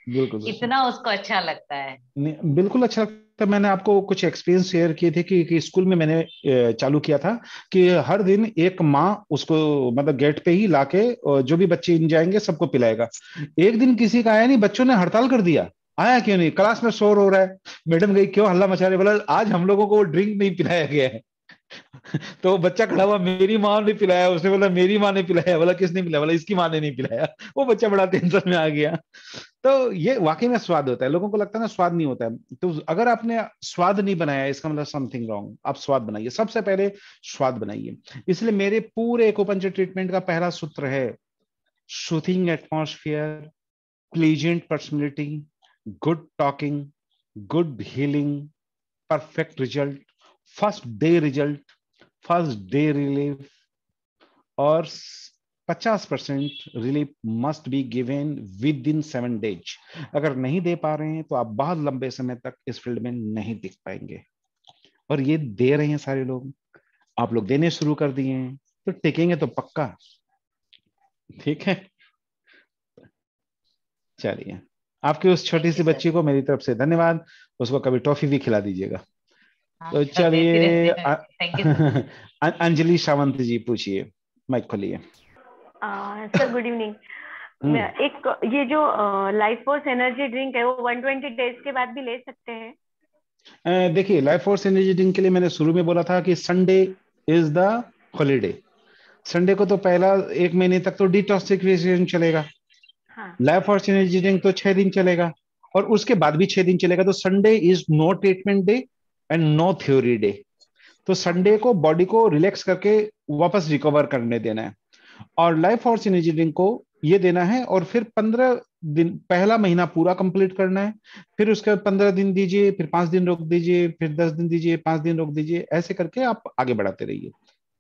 बिल्कुल बिल्कुल। इतना उसको अच्छा लगता है। बिल्कुल अच्छा लगता है। मैंने आपको कुछ एक्सपीरियंस शेयर किए थे कि स्कूल में मैंने चालू किया था कि हर दिन एक माँ उसको मतलब गेट पे ही लाके जो भी बच्चे इन जाएंगे सबको पिलाएगा। एक दिन किसी का आया नहीं, बच्चों ने हड़ताल कर दिया, आया क्यों नहीं, क्लास में शोर हो रहा है। मैडम गई, क्यों हल्ला मचा रहे, बोला आज हम लोगों को ड्रिंक नहीं पिलाया गया है। तो बच्चा खड़ा हुआ, मेरी माँ ने पिलाया, उसने बोला मेरी माँ ने पिलाया, बोला किसने पिलाया, बोला इसकी माँ ने नहीं पिलाया। वो बच्चा बड़ा टेंशन में आ गया। तो ये वाकई में स्वाद होता है, लोगों को लगता है ना स्वाद नहीं होता है, तो अगर आपने स्वाद नहीं बनाया इसका मतलब समथिंग रॉन्ग। आप स्वाद बनाइए, सबसे पहले स्वाद बनाइए। इसलिए मेरे पूरे एक्यूपंक्चर ट्रीटमेंट का पहला सूत्र है soothing atmosphere, pleasant personality, good talking, good healing, perfect result, first day relief, और 50% relief must be given with in 7 days. अगर नहीं दे पा रहे हैं तो आप बहुत लंबे समय तक इस फील्ड में नहीं दिख पाएंगे। और ये दे रहे हैं सारे लोग, आप लोग देने शुरू कर दिए हैं, तो टिकेंगे तो पक्का। ठीक है, चलिए, आपकी उस छोटी थैंक सी यू सर। बच्ची को मेरी तरफ से धन्यवाद, उसको कभी टॉफी भी खिला दीजिएगा। हाँ, तो सब देती रहते चलिए हैं, thank you sir. Anjali Sawant ji पूछिए, माइक खोलिए। Sir good evening. हम्म एक ये जो लाइफ फोर्स एनर्जी ड्रिंक है वो 120 डेज के बाद भी ले सकते हैं? देखिए, लाइफ फोर्स एनर्जी ड्रिंक के लिए मैंने शुरू में बोला था कि Sunday is the holiday. Sunday को तो पहला 1 महीने तक तो डिटॉक्सिफिकेशन चलेगा। हाँ। लाइफ फोर्स एनर्जी ड्रिंक तो 6 दिन चलेगा, और उसके बाद भी 6 दिन चलेगा। तो Sunday is no treatment day and no theory day. तो संडे को बॉडी को रिलैक्स करके वापस रिकवर करने देना है, और लाइफ फोर्स एनर्जी ड्रिंक को ये देना है, और फिर 15 दिन, पहला महीना पूरा कंप्लीट करना है, फिर उसके बाद 15 दिन दीजिए, फिर 5 दिन रोक दीजिए, फिर 10 दिन दीजिए, 5 दिन रोक दीजिए, ऐसे करके आप आगे बढ़ाते रहिए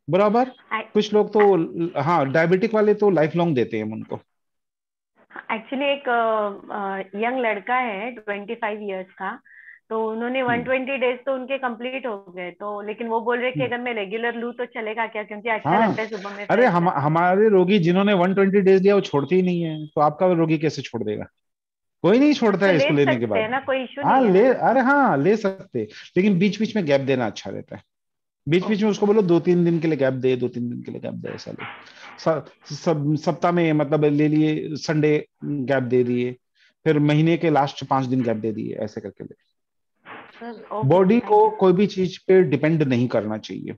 बराबर। कुछ लोग तो हाँ डायबिटिक वाले तो लाइफ लॉन्ग देते हैं उनको। एक्चुअली एक यंग लड़का है 25 इयर्स का, तो उन्होंने 120 डेज तो उनके कंप्लीट हो गए, तो लेकिन वो बोल रहे कि अगर मैं रेगुलर लूँ तो चलेगा क्या, क्योंकि अच्छा लगता है सुबह में। अरे हमारे रोगी जिन्होंने 120 डेज लिया वो छोड़ते ही नहीं है, तो आपका रोगी कैसे छोड़ देगा? कोई नहीं छोड़ता है इसको लेने के बाद। ना कोई इशू हाँ नहीं ले, है। अरे हाँ ले सकते, लेकिन बीच बीच में गैप देना अच्छा रहता है। बीच बीच में उसको बोलो 2-3 दिन के लिए गैप दे, 2-3 दिन के लिए गैप दे, ऐसा ले। सप्ताह में मतलब ले लिए, संडे गैप दे दिए, फिर महीने के लास्ट 5 दिन गैप दे दिए, ऐसे करके ले। बॉडी को कोई भी चीज पे डिपेंड नहीं करना चाहिए।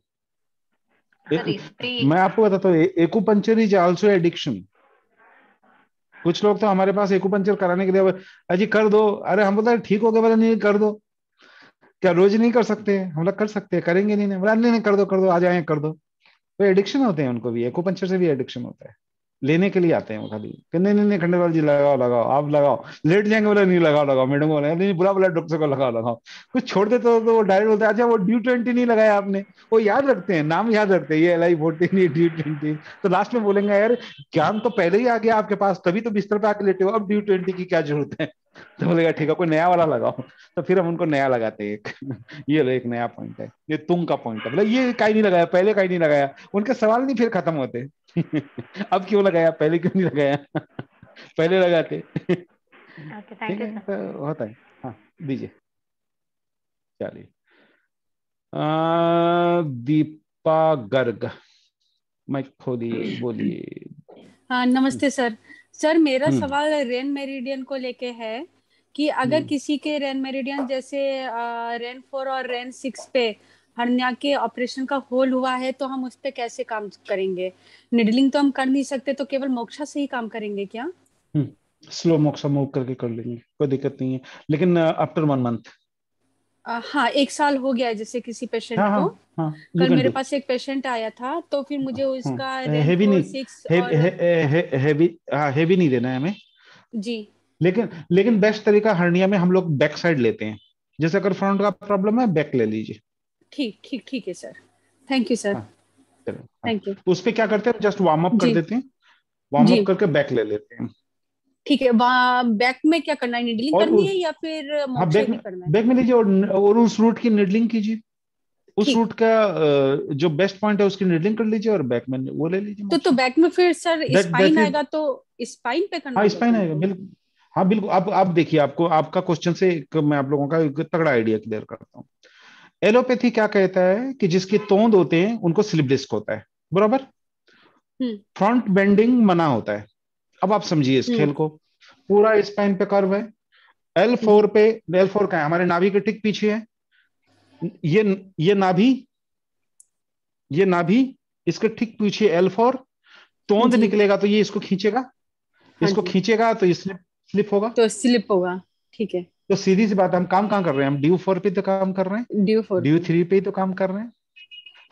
मैं आपको बताता हूँ, एक्यूपंक्चर इज आल्सो एडिक्शन। कुछ लोग तो हमारे पास एक्यूपंक्चर कराने के लिए अजी कर दो, अरे हम बोलते ठीक हो गया, बोला नहीं कर दो, क्या रोज नहीं कर सकते? हम लोग कर सकते हैं, करेंगे नहीं, बोला नहीं कर दो आ जाए कर दो। तो एडिक्शन होते हैं उनको भी, एक्यूपंक्चर से भी एडिक्शन होता है। लेने के लिए आते हैं वो खाली, नहीं खंडेलवाल जी लगाओ आप लगाओ, लेट जाएंगे, बोला नहीं लगाओ, मैडम को बोला नहीं, बुला डॉक्टर को लगाओ। कुछ छोड़ देते तो वो डायरेक्ट बोलते हैं अच्छा वो ड्यू 20 नहीं लगाया आपने। वो याद रखते हैं, नाम याद रखते हैं, ये LI14, ये ड्यू 20, तो लास्ट में बोलेंगे यार ज्ञान तो पहले ही आ गया आपके पास, तभी तो बिस्तर पे आके लेटे हो, अब ड्यू 20 की क्या जरूरत है? तो बोलेगा ठीक है कोई नया वाला लगाओ, तो फिर हम उनको नया लगाते हैं एक। ये लो एक नया पॉइंट है, ये तुम का पॉइंट है, बोला ये काई नहीं लगाया, पहले काई नहीं लगाया, उनके सवाल नहीं फिर खत्म होते। अब क्यों लगाया, पहले क्यों नहीं लगाया? पहले लगाते। ठीक है तो होता है। हाँ दीजिए, चलिए। दीपा गर्ग माइक खोलिए, बोलिए। हाँ नमस्ते सर। सर मेरा सवाल रेन मेरिडियन को लेके है कि अगर किसी के रेन मेरिडियन जैसे रेन 4 और रेन 6 पे हर्निया के ऑपरेशन का होल हुआ है, तो हम उस पे कैसे काम करेंगे? निडलिंग तो हम कर नहीं सकते, तो केवल मोक्षा से ही काम करेंगे क्या? स्लो मोक्षा मूव करके कर लेंगे, कोई दिक्कत नहीं है, लेकिन आफ्टर 1 मंथ। हाँ 1 साल हो गया है जैसे किसी पेशेंट हाँ, को। हाँ, कल मेरे पास एक पेशेंट आया था, तो फिर मुझे उसका रेन हेवी 4, नहीं, 6 और हेवी नहीं देना है हमें जी। लेकिन बेस्ट तरीका हर्निया में हम लोग बैक साइड लेते हैं, जैसे अगर फ्रंट का प्रॉब्लम है बैक ले लीजिए। ठीक है sir, thank you sir. Thank you. उस पे क्या करते हैं, जस्ट वार्म अप कर देते हैं, वार्म अप करके बैक ले लेते हैं। ठीक है, बैक में क्या करना है, निडलिंग करनी है या फिर मोक्षा ही करना है? बैक में लीजिए और उस रूट की निडलिंग कीजिए, उस रूट का जो बेस्ट पॉइंट है उसकी निडलिंग कर लीजिए और बैक में वो ले लीजिए। तो बैक में फिर सर स्पाइन आएगा, तो स्पाइन पे करना? हाँ स्पाइन आएगा, बिल्कुल। हाँ बिल्कुल। आप देखिए, आपको आपका क्वेश्चन से मैं आप लोगों का एक तगड़ा आइडिया क्लियर करता हूँ। एलोपैथी क्या कहता है कि जिसके तोंद होते हैं उनको स्लिप डिस्क होता है, बराबर। फ्रंट बेंडिंग मना होता है। अब आप समझिए इस खेल को, पूरा स्पाइन पे कर्व है, L4 पे, L4 का है हमारे नाभि के ठीक पीछे है, ये नाभि इसके ठीक पीछे L4, तोंद निकलेगा तो ये इसको खींचेगा, इसको खींचेगा तो ये स्लिप होगा, तो स्लिप होगा। ठीक है, तो सीधी सी बात है, हम काम कहाँ कर रहे हैं, हम DU4 पे तो काम कर रहे हैं, DU3 पे ही तो काम कर रहे हैं।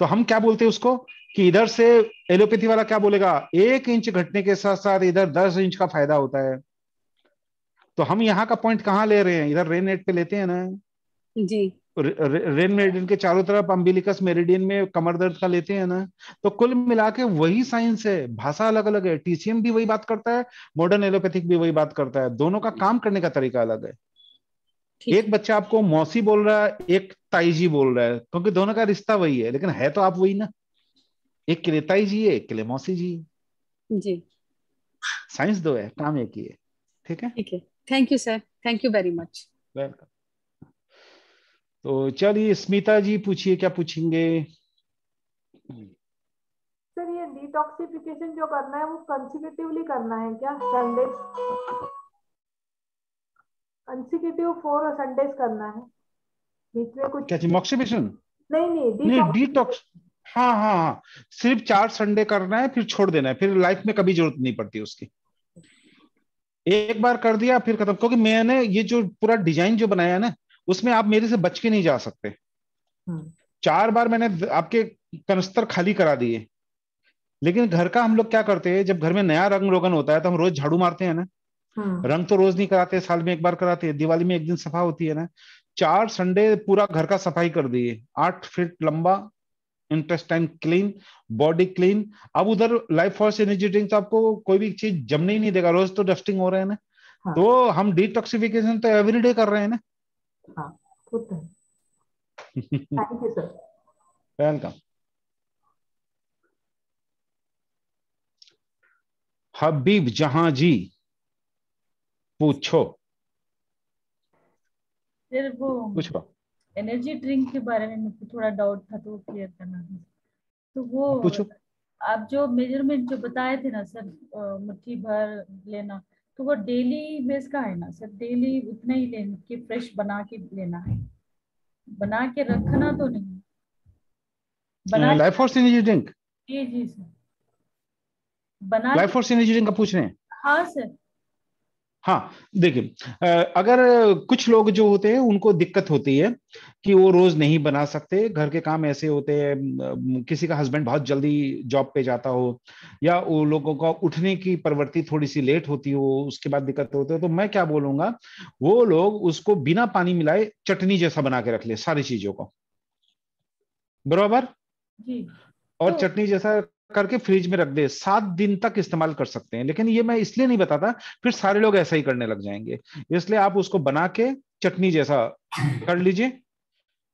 तो हम क्या बोलते हैं उसको कि इधर से एलोपैथी वाला क्या बोलेगा, 1 इंच घटने के साथ साथ इधर 10 इंच का फायदा होता है। तो हम यहाँ का पॉइंट कहाँ ले रहे हैं, इधर रेन नेट पे लेते हैं ना जी। रेन मेरिडियन के चारों तरफ अम्बिलिकस मेरिडियन में कमर दर्द का लेते हैं ना। तो कुल मिला के वही साइंस है, भाषा अलग अलग है, TCM भी वही बात करता है, मॉडर्न एलोपैथिक भी वही बात करता है, दोनों का काम करने का तरीका अलग है। एक बच्चा आपको मौसी बोल रहा है, एक ताई जी बोल रहा है, क्योंकि दोनों का रिश्ता वही है, लेकिन है तो आप वही ना, एक के लिए ताई जी है, एक के लिए मौसी जी है जी। साइंस दो है, काम एक ही है। ठीक है, ठीक है, thank you sir, thank you very much. Welcome. तो चलिए स्मिता जी पूछिए, क्या पूछेंगे? सर ये डिटॉक्सिफिकेशन जो करना है वो कंसेक्यूटिवली करना है क्या? संडे कंसेक्यूटिव 4 संडेज करना है, बीच में कुछ? क्या चीज, मॉक्सिफिकेशन? नहीं, डिटॉक्स। हाँ, सिर्फ 4 संडे करना है, फिर छोड़ देना है, फिर लाइफ में कभी जरूरत नहीं पड़ती उसकी। एक बार कर दिया फिर खत्म, क्योंकि मैंने ये जो पूरा डिजाइन जो बनाया है ना, उसमें आप मेरे से बच के नहीं जा सकते। 4 बार मैंने आपके कनस्तर खाली करा दिए, लेकिन घर का हम लोग क्या करते हैं, जब घर में नया रंग रोगन होता है तो हम रोज झाड़ू मारते हैं ना। रंग तो रोज नहीं कराते, साल में एक बार कराते हैं, दिवाली में एक दिन सफा होती है ना। 4 संडे पूरा घर का सफाई कर दिए, 8 फीट लंबा, इंटेस्टाइन क्लीन, बॉडी क्लीन। अब उधर लाइफ फोर्स एनर्जी ड्रिंक तो आपको कोई भी चीज जमने ही नहीं देगा, रोज तो डस्टिंग हो रहे हैं ना। हाँ, तो हम डिटॉक्सिफिकेशन तो एवरीडे कर रहे हैं ना। हाँ, होता है। Thank you sir. वेलकम। हबीब जहां जी, पूछो फिर वो पूछो। एनर्जी ड्रिंक के बारे में मुझे थोड़ा डाउट था, तो वो क्लियर करना था। तो वो पूछो। आप जो मेजरमेंट जो बताए थे ना सर, मुट्ठी भर लेना, तो वो डेली बेस का है ना सर? डेली उतना ही लेना कि फ्रेश बना के लेना है, बना के रखना तो नहीं? बना लाइफ फोर्स एनर्जी ड्रिंक, जी जी सर, बना लाइफ के। फोर्स एनर्जी ड्रिंक का पूछ रहे हैं? हाँ सर। हाँ देखिए, अगर कुछ लोग जो होते हैं उनको दिक्कत होती है कि वो रोज नहीं बना सकते, घर के काम ऐसे होते हैं, किसी का हस्बैंड बहुत जल्दी जॉब पे जाता हो, या वो लोगों का उठने की प्रवृत्ति थोड़ी सी लेट होती हो, उसके बाद दिक्कत होती है, तो मैं क्या बोलूंगा, वो लोग उसको बिना पानी मिलाए चटनी जैसा बना के रख ले सारी चीजों को, बराबर। जी। और तो चटनी जैसा करके फ्रिज में रख दे, 7 दिन तक इस्तेमाल कर सकते हैं। लेकिन ये मैं इसलिए नहीं बताता, फिर सारे लोग ऐसा ही करने लग जाएंगे, इसलिए आप उसको बना के चटनी जैसा कर लीजिए,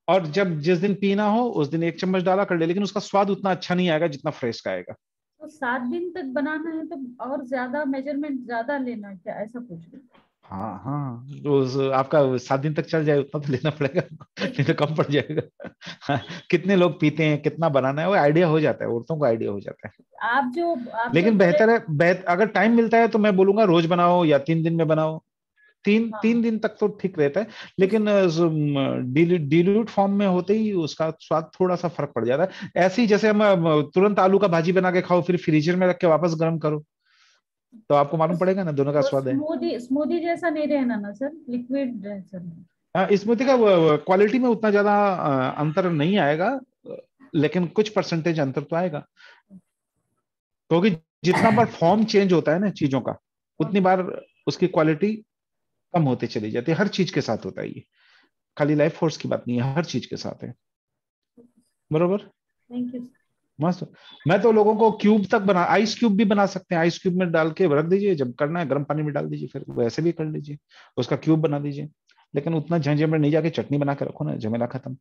और जब जिस दिन पीना हो उस दिन 1 चम्मच डाला कर ले, लेकिन उसका स्वाद उतना अच्छा नहीं आएगा जितना फ्रेश का आएगा। तो 7 दिन तक बनाना है तो और ज्यादा मेजरमेंट ज्यादा लेना है क्या, ऐसा पूछ रही हूँ? हाँ हाँ, तो आपका 7 दिन तक चल जाए उतना तो लेना पड़ेगा, नहीं तो कम पड़ जाएगा। हाँ, कितने लोग पीते हैं, कितना बनाना है, वो आइडिया हो जाता है, औरतों को आइडिया हो जाता है। आप जो लेकिन बोले। बेहतर है, अगर टाइम मिलता है तो मैं बोलूंगा रोज बनाओ या 3 दिन में बनाओ, तीन हाँ, 3 दिन तक तो ठीक रहता है। लेकिन डिल्यूट फॉर्म में होते ही उसका स्वाद थोड़ा सा फर्क पड़ जाता है। ऐसे ही जैसे हम तुरंत आलू का भाजी बना के खाओ, फिर फ्रीजर में रख के वापस गर्म करो, तो आपको मालूम पड़ेगा ना, दोनों का वो स्वाद है। स्मूदी स्मूदी जैसा नहीं रहना ना सर, लिक्विड जैसा? स्मूथी का क्वालिटी में उतना ज्यादा अंतर नहीं आएगा, लेकिन कुछ परसेंटेज अंतर तो आएगा, क्योंकि जितना बार फॉर्म चेंज होता है ना चीजों का, उतनी बार उसकी क्वालिटी कम होते चली जाती है। हर चीज के साथ होता है ये, खाली लाइफ फोर्स की बात नहीं है, हर चीज के साथ है, बरोबर। Thank you. मस्त। मैं तो लोगों को क्यूब तक बना, आइस क्यूब भी बना सकते हैं, आइस क्यूब में डाल के रख दीजिए, जब करना है गर्म पानी में डाल दीजिए, फिर वैसे भी कर लीजिए, उसका क्यूब बना दीजिए। लेकिन उतना झंझट में नहीं जाके चटनी बना के रखो ना, झमेला खत्म।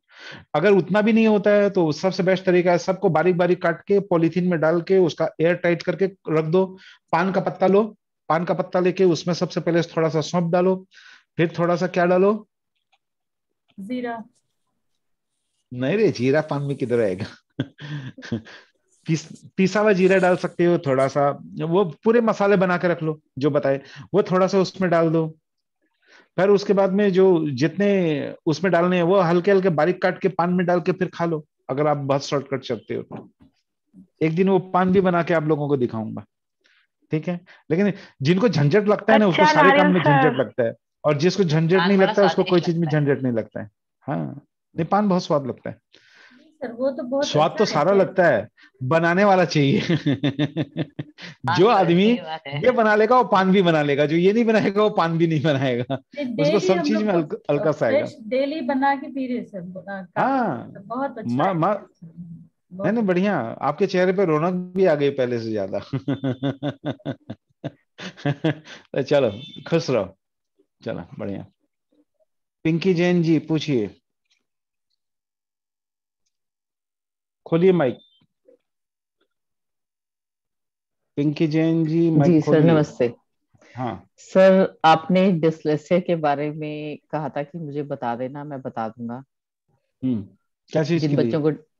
अगर उतना भी नहीं होता है तो सबसे बेस्ट तरीका है, सबको बारीक बारीक काट के पॉलीथीन में डाल के उसका एयर टाइट करके रख दो। पान का पत्ता लो, पान का पत्ता लेके उसमें सबसे पहले थोड़ा सा सौंफ डालो, फिर थोड़ा सा क्या डालो? जीरा। नहीं रे, जीरा पान में किधर आएगा? पिसा हुआ जीरा डाल सकते हो थोड़ा सा, वो पूरे मसाले बना के रख लो जो बताए, वो थोड़ा सा उसमें डाल दो। फिर उसके बाद में जो जितने उसमें डालने हैं वो हल्के हल्के बारीक काट के पान में डाल के फिर खा लो, अगर आप बहुत शॉर्टकट चलते हो तो। एक दिन वो पान भी बना के आप लोगों को दिखाऊंगा, ठीक है। लेकिन जिनको झंझट लगता है ना, उसको अच्छा सारे काम नारियल में झंझट सर। लगता है, और जिसको झंझट पान नहीं बड़ा लगता है उसको कोई स्वादिष्ट चीज में लगता है। झंझट नहीं लगता है। हाँ, नहीं पान बहुत स्वाद लगता है, सर वो तो बहुत स्वाद अच्छा तो है सारा सर। लगता है, बनाने वाला चाहिए। हाँ जो सर, आदमी सही बात है। ये बना लेगा वो पान भी बना लेगा, जो ये नहीं बनाएगा वो पान भी नहीं बनाएगा, उसको डेली सब हम चीज लोग में तो हल्का सा आएगा। फ्रेश डेली बना के पी रहे सर, हाँ, काफी बहुत अच्छा मा, है मा, सर। है बहुत ना, अच्छा। बढ़िया। आपके चेहरे पे रौनक भी आ गई पहले से ज्यादा। तो चलो, खुश रहो, चलो बढ़िया। पिंकी जैन जी पूछिए, खोलिए माइक। पिंकी जैन जी माइक जी सर, खोलिए। नमस्ते। हाँ। सर, आपने डिस्लेक्सिया के बारे में कहा था कि मुझे बता देना, मैं बता दूंगा। क्या चीज के लिए?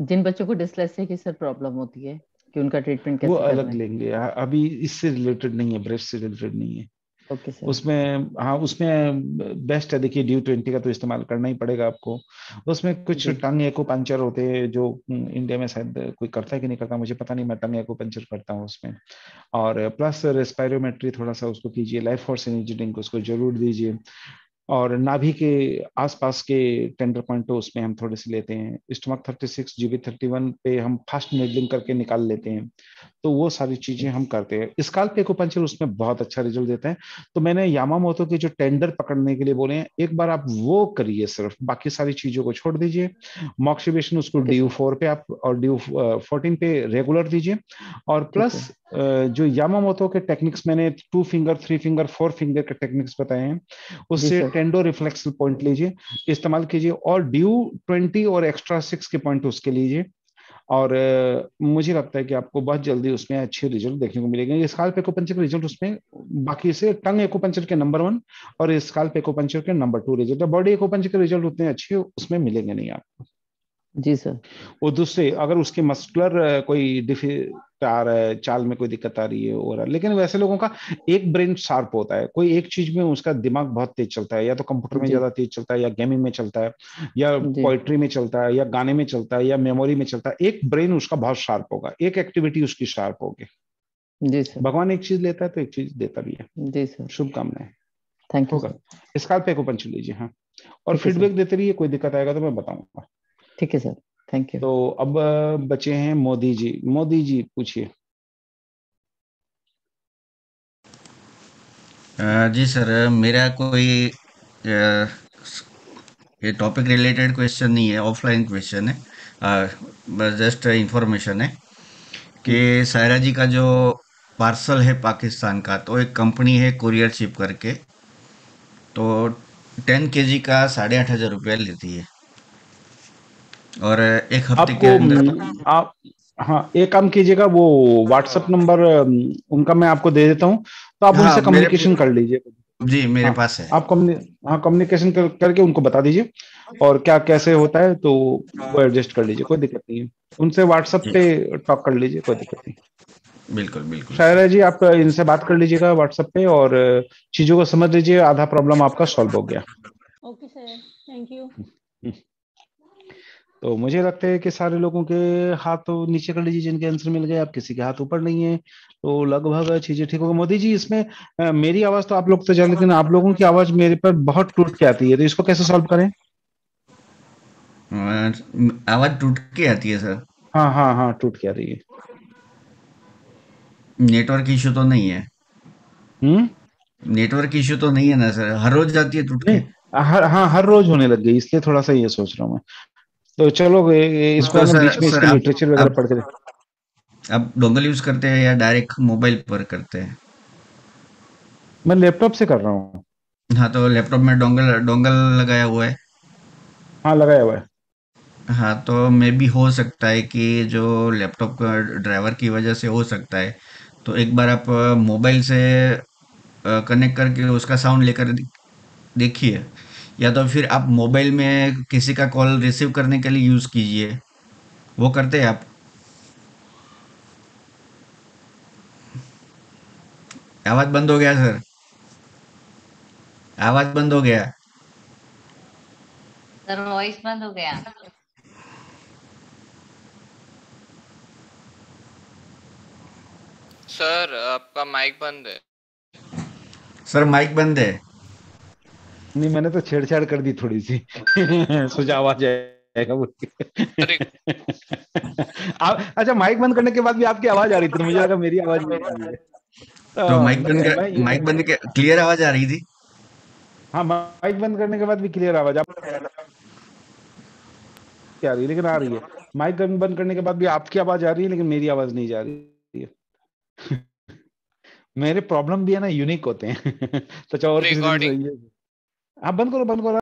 जिन बच्चों को डिस्लेक्सिया की सर प्रॉब्लम होती है, कि उनका ट्रीटमेंट वो कैसे अलग करना है। लेंगे, अभी इससे रिलेटेड नहीं है, ब्रेस्ट से रिलेटेड नहीं है ओके सर। उसमें। हाँ, उसमें बेस्ट है, देखिए ड्यू 20 का तो इस्तेमाल करना ही पड़ेगा आपको। उसमें कुछ जी टंग एक्यूपंक्चर होते हैं जो इंडिया में शायद कोई करता है कि नहीं करता मुझे पता नहीं, मैं टंग एक्यूपंक्चर करता हूँ उसमें। और प्लस रेस्पायरोमेट्री थोड़ा सा उसको कीजिए, लाइफ फोर्स एनर्जी ड्रिंक उसको जरूर दीजिए। और नाभि के आसपास के टेंडर पॉइंट तो उसमें हम थोड़े से लेते हैं। स्टमक 36 GB31 पे हम फास्ट नीडलिंग करके निकाल लेते हैं। तो वो सारी चीजें हम करते हैं। स्काल्प एक्यूपंक्चर उसमें बहुत अच्छा रिजल्ट देता है। तो मैंने यामामोतो के जो टेंडर पकड़ने के लिए बोले हैं, एक बार आप वो करिए, सिर्फ बाकी सारी चीजों को छोड़ दीजिए। मॉक्सिबेशन उसको DU4 पे आप और DU14 पे रेगुलर दीजिए। और प्लस जो यामामोतो के टेक्निक्स मैंने 2 फिंगर 3 फिंगर 4 फिंगर के टेक्निक्स बताए हैं, उससे टेंडो रिफ्लेक्सल पॉइंट लीजिए, इस्तेमाल कीजिए। और DU20 और एक्स्ट्रा 6 के पॉइंट उसके लीजिए। और मुझे लगता है कि आपको बहुत जल्दी उसमें अच्छे रिजल्ट देखने को मिलेंगे। स्काल्प एक्यूपंक्चर के रिजल्ट उसमें बाकी से टंग एक्यूपंक्चर के नंबर 1 और स्काल्प एक्यूपंक्चर के नंबर 2 रिजल्ट। बॉडी एक्यूपंक्चर के रिजल्ट उतने अच्छे उसमें मिलेंगे नहीं आपको। जी सर। और दूसरे, अगर उसके मस्कुलर कोई चाल में कोई दिक्कत आ रही है और, लेकिन वैसे लोगों का एक ब्रेन शार्प होता है, कोई एक चीज में उसका दिमाग बहुत तेज चलता है, या तो कंप्यूटर में ज्यादा तेज चलता है, या गेमिंग में चलता है, या पोइट्री में चलता है, या गाने में चलता है, या मेमोरी में चलता है। एक ब्रेन उसका बहुत शार्प होगा, एक एक्टिविटी उसकी शार्प होगी। जी सर। भगवान एक चीज लेता है तो एक चीज देता भी है। जी सर। शुभकामनाएं। Thank you. स्काल्प एक्यूपंक्चर लीजिए। हाँ, और फीडबैक देते रहिए, कोई दिक्कत आएगा तो मैं बताऊंगा। ठीक है सर, थैंक यू। तो अब बचे हैं मोदी जी। मोदी जी पूछिए। जी सर, मेरा कोई ये टॉपिक रिलेटेड क्वेश्चन नहीं है, ऑफलाइन क्वेश्चन है। बस जस्ट इंफॉर्मेशन है कि सायरा जी का जो पार्सल है पाकिस्तान का, तो एक कंपनी है कुरियर शिप करके, तो 10 kg का 8,500 रुपया लेती है, और एक हफ्ते के अंदर आप हाँ, एक काम कीजिएगा, वो व्हाट्सएप नंबर उनका मैं आपको दे देता हूँ, तो आप उनसे कम्युनिकेशन कर लीजिए। जी मेरे पास है। आप कम्युनिकेशन करके उनको बता दीजिए और क्या कैसे होता है, तो वो एडजस्ट कर लीजिए, कोई दिक्कत नहीं है। उनसे व्हाट्सएप पे टॉक कर लीजिए, कोई दिक्कत नहीं। बिल्कुल बिल्कुल। शायरा जी, आप इनसे बात कर लीजिएगा व्हाट्सएप पे, और चीजों को समझ लीजिए, आधा प्रॉब्लम आपका सॉल्व हो गया। Okay sir, thank you. तो मुझे लगता है कि सारे लोगों के हाथ तो नीचे कर लीजिए जिनके आंसर मिल गए। आप किसी के हाथ ऊपर नहीं है, तो लगभग चीजें ठीक होगी। मोदी जी, इसमें मेरी आवाज तो आप लोग तो जान, लेकिन आप लोगों की आवाज मेरे पर बहुत टूट के आती है, तो इसको कैसे सॉल्व करें? आवाज टूट के आती है सर? हाँ हाँ हाँ, टूट के आ रही है। नेटवर्क इशू तो नहीं है? नेटवर्क इशू तो नहीं है ना सर? हर रोज जाती है टूट के? हर रोज होने लग गई, इसलिए थोड़ा सा ये सोच रहा हूँ मैं। तो चलो इसको तो बीच में इसके लिटरेचर वगैरह पढ़ के। आप डोंगल यूज करते हैं या डायरेक्ट मोबाइल पर करते हैं? मैं लैपटॉप से कर रहा हूँ। हाँ, तो लैपटॉप में डोंगल लगाया हुआ है? हाँ, लगाया हुआ है। हाँ, तो मे भी हो सकता है कि जो लैपटॉप का ड्राइवर की वजह से हो सकता है। तो एक बार आप मोबाइल से कनेक्ट करके उसका साउंड लेकर देखिए, या तो फिर आप मोबाइल में किसी का कॉल रिसीव करने के लिए यूज कीजिए। वो करते हैं आप? आवाज बंद हो गया सर, आवाज बंद हो गया सर, वॉइस बंद हो गया। सर आपका माइक बंद है। सर माइक बंद है? नहीं, मैंने तो छेड़छाड़ कर दी थोड़ी सी सोचा आवाज आएगा बोल के। अच्छा, माइक बंद करने के बाद भी आपकी आवाज आ रही थी, मुझे लगा मेरी आवाज नहीं आ रही है। तो माइक बंद के क्लियर आवाज आ रही थी? हाँ, माइक बंद करने के बाद भी क्लियर आवाज आप आ रही है, लेकिन आ रही है। माइक बंद करने के बाद भी आपकी आवाज आ रही है, लेकिन मेरी आवाज नहीं जा रही है। मेरे प्रॉब्लम भी है ना, यूनिक होते हैं। तो और किसी दिन आप बंद करो